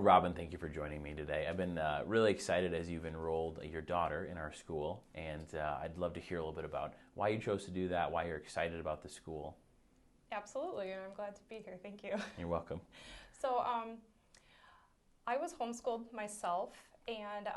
Robin, thank you for joining me today. I've been really excited as you've enrolled your daughter in our school, and I'd love to hear a little bit about why you chose to do that, why you're excited about the school. Absolutely, and I'm glad to be here. Thank you. You're welcome. So I was homeschooled myself, and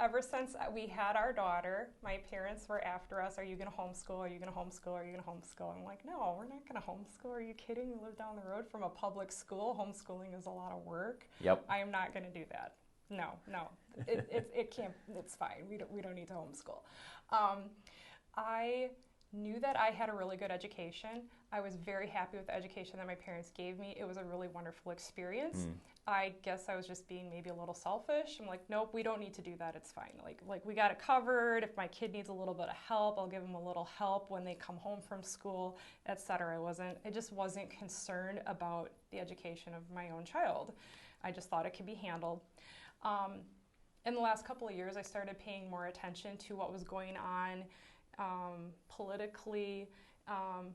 ever since we had our daughter, my parents were after us, are you going to homeschool? Are you going to homeschool? Are you going to homeschool? I'm like, no, we're not going to homeschool. Are you kidding? We live down the road from a public school. Homeschooling is a lot of work. Yep. I am not going to do that. No. It can't, it's fine. We don't need to homeschool. I knew that I had a really good education. I was very happy with the education that my parents gave me. It was a really wonderful experience. I guess I was just being maybe a little selfish. I'm like, nope, we don't need to do that. It's fine. Like we got it covered. If my kid needs a little bit of help, I'll give them a little help when they come home from school, etc. I just wasn't concerned about the education of my own child. I just thought it could be handled. In the last couple of years, I started paying more attention to what was going on politically,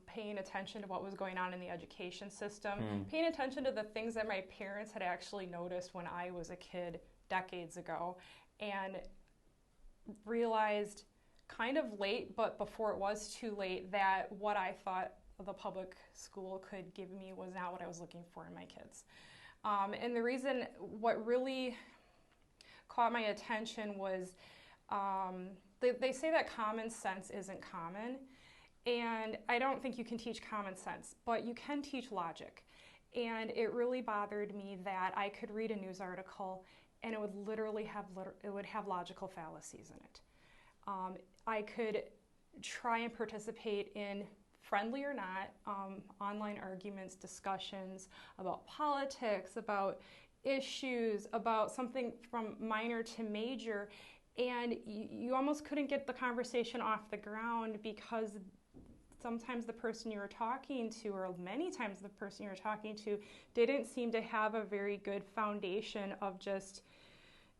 paying attention to what was going on in the education system, paying attention to the things that my parents had actually noticed when I was a kid decades ago, and realized kind of late, but before it was too late, that what I thought the public school could give me was not what I was looking for in my kids. And the reason, what really caught my attention was they say that common sense isn't common, and I don't think you can teach common sense, but you can teach logic. And it really bothered me that I could read a news article and it would literally have logical fallacies in it. I could try and participate in, friendly or not, online arguments, discussions about politics, about issues, about something from minor to major, and you almost couldn't get the conversation off the ground because sometimes the person you were talking to, or many times the person you were talking to, didn't seem to have a very good foundation of just,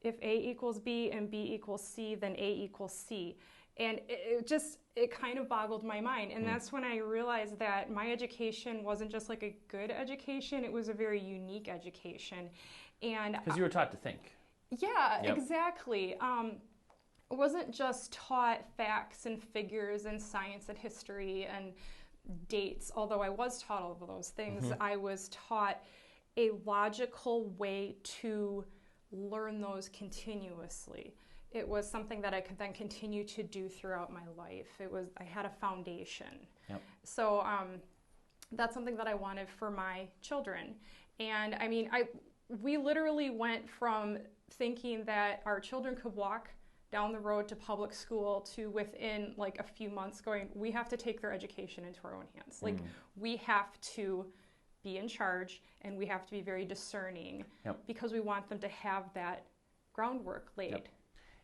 if A equals B and B equals C, then A equals C. And it kind of boggled my mind. And that's when I realized that my education wasn't just like a good education, it was a very unique education. And Because you were taught to think. Yeah, Yep. Exactly. It wasn't just taught facts and figures and science and history and dates, although I was taught all of those things. I was taught a logical way to learn those continuously. It was something that I could then continue to do throughout my life. I had a foundation. Yep. So that's something that I wanted for my children. And I mean, we literally went from thinking that our children could walk down the road to public school to within like a few months going, we have to take their education into our own hands. Like we have to be in charge and we have to be very discerning because we want them to have that groundwork laid. Yep.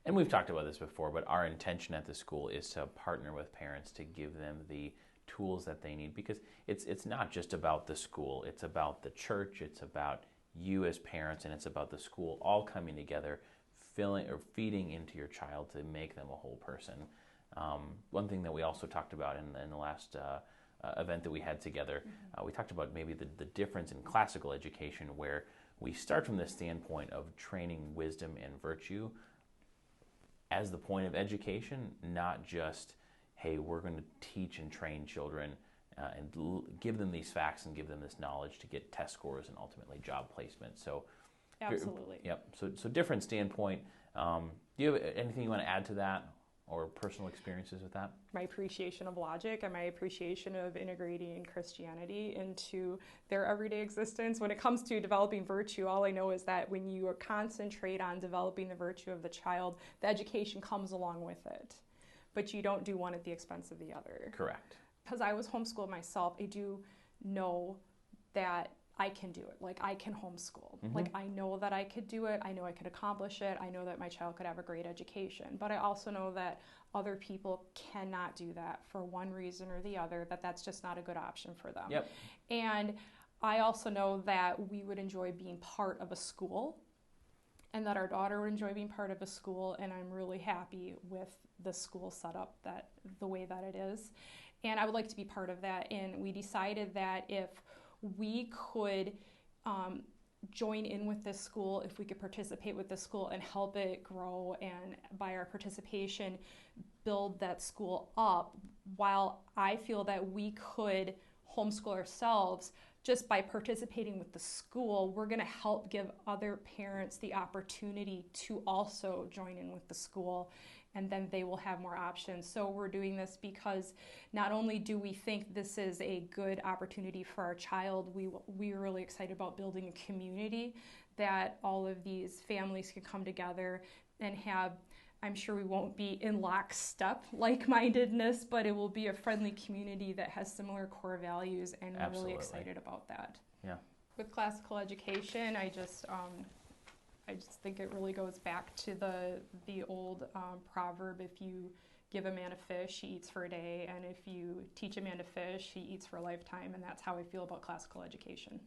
And we've talked about this before, but our intention at the school is to partner with parents to give them the tools that they need, because it's not just about the school, it's about the church, it's about you as parents, and it's about the school all coming together, feeding into your child to make them a whole person. One thing that we also talked about in the last event that we had together, we talked about maybe the difference in classical education, where we start from the standpoint of training wisdom and virtue as the point of education, not just, hey, we're going to teach and train children and give them these facts and give them this knowledge to get test scores and ultimately job placement. So, absolutely. Yep. So different standpoint. Do you have anything you want to add to that, or personal experiences with that? My appreciation of logic and my appreciation of integrating Christianity into their everyday existence. When it comes to developing virtue, all I know is that when you concentrate on developing the virtue of the child, the education comes along with it. But you don't do one at the expense of the other. Correct. Because I was homeschooled myself, I do know that I can do it. Like, I can homeschool. Like, I know that I could do it. I know I could accomplish it. I know that my child could have a great education. But I also know that other people cannot do that for one reason or the other, that's just not a good option for them. Yep. And I also know that we would enjoy being part of a school, and that our daughter would enjoy being part of a school, and I'm really happy with the school setup, the way that it is. And I would like to be part of that. And we decided that if we could join in with this school, if we could participate with the school and help it grow, and by our participation build that school up, while I feel that we could homeschool ourselves, just by participating with the school, we're going to help give other parents the opportunity to also join in with the school, and then they will have more options. So we're doing this because not only do we think this is a good opportunity for our child, we're really excited about building a community that all of these families can come together and have. I'm sure we won't be in lockstep like-mindedness, but it will be a friendly community that has similar core values, and we're really excited about that. Yeah. With classical education, I just think it really goes back to the old proverb: if you give a man a fish, he eats for a day, and if you teach a man to fish, he eats for a lifetime. And that's how I feel about classical education.